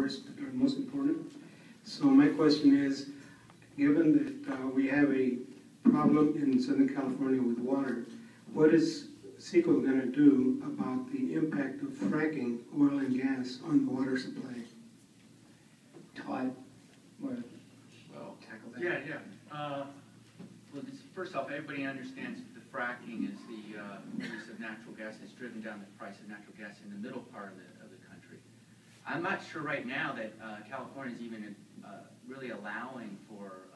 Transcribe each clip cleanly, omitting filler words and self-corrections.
most important. So my question is, given that we have a problem in Southern California with water, what is CEQA going to do about the impact of fracking oil and gas on the water supply? Todd, want to tackle that? Well, first off, everybody understands that the fracking is the use of natural gas has driven down the price of natural gas in the middle part of the country. I'm not sure right now that California is even really allowing for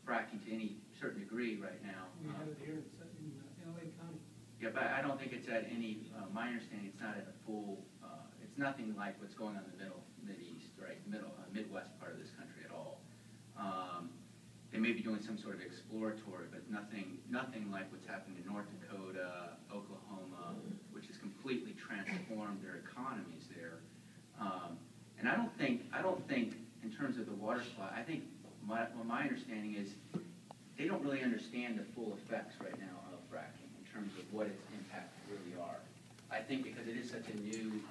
fracking to any certain degree right now. We have it here in LA County. Yeah, but I don't think it's at any, my understanding, it's not at a full, it's nothing like what's going on in the Mid-East, right, Midwest part of this country at all. They may be doing some sort of exploratory, but nothing like what's happening in North Dakota, Oklahoma, which has completely transformed their economies there. And I don't think in terms of the water supply, I think my understanding is they don't really understand the full effects right now of fracking in terms of what its impacts really are. I think because it is such a new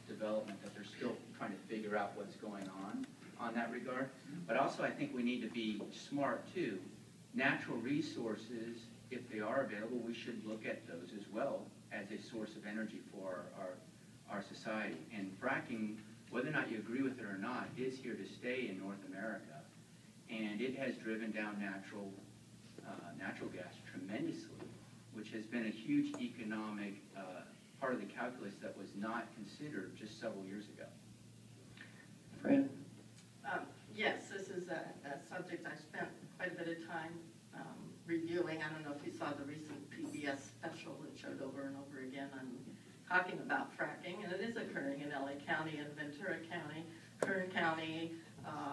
development that they're still trying to figure out what's going on that regard. But also I think we need to be smart too. Natural resources, if they are available, we should look at those as well as a source of energy for our society. And fracking, whether or not you agree with it or not, is here to stay in North America. And it has driven down natural gas tremendously, which has been a huge economic part of the calculus that was not considered just several years ago. Fran? Yes, this is a subject I spent quite a bit of time reviewing. I don't know if you saw the recent PBS special that showed over and over again on talking about fracking, and it is occurring in LA County and Ventura County, Kern County,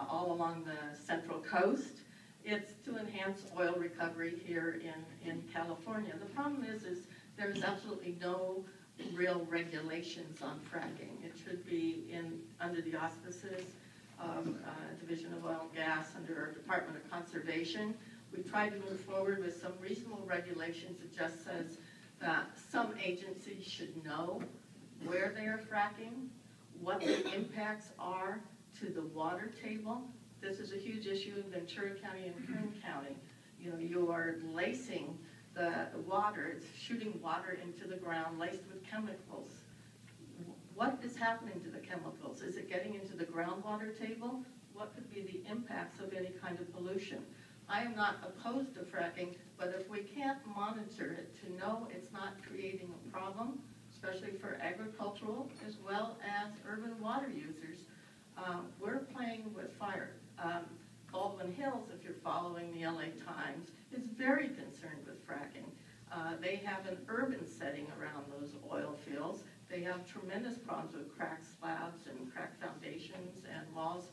all along the Central Coast. It's to enhance oil recovery here in California. The problem is there's absolutely no real regulations on fracking. It should be under the auspices of Division of Oil and Gas under our Department of Conservation. We tried to move forward with some reasonable regulations. It just says that some agencies should know where they are fracking, what the impacts are to the water table. This is a huge issue in Ventura County and Kern County. You know, you are lacing the water, it's shooting water into the ground laced with chemicals. What is happening to the chemicals? Is it getting into the groundwater table? What could be the impacts of any kind of pollution? I am not opposed to fracking, but if we can't monitor it to know it's not creating a problem, especially for agricultural as well as urban water users, we're playing with fire. Baldwin Hills, if you're following the LA Times, is very concerned with fracking. They have an urban setting around those oil fields. They have tremendous problems with cracked slabs and cracked foundations and walls.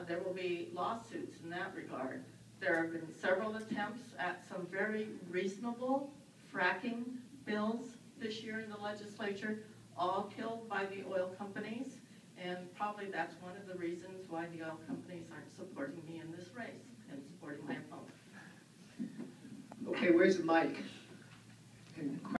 There will be lawsuits in that regard. There have been several attempts at some very reasonable fracking bills this year in the legislature, all killed by the oil companies. And probably that's one of the reasons why the oil companies aren't supporting me in this race and supporting my opponent. Okay, where's the mic?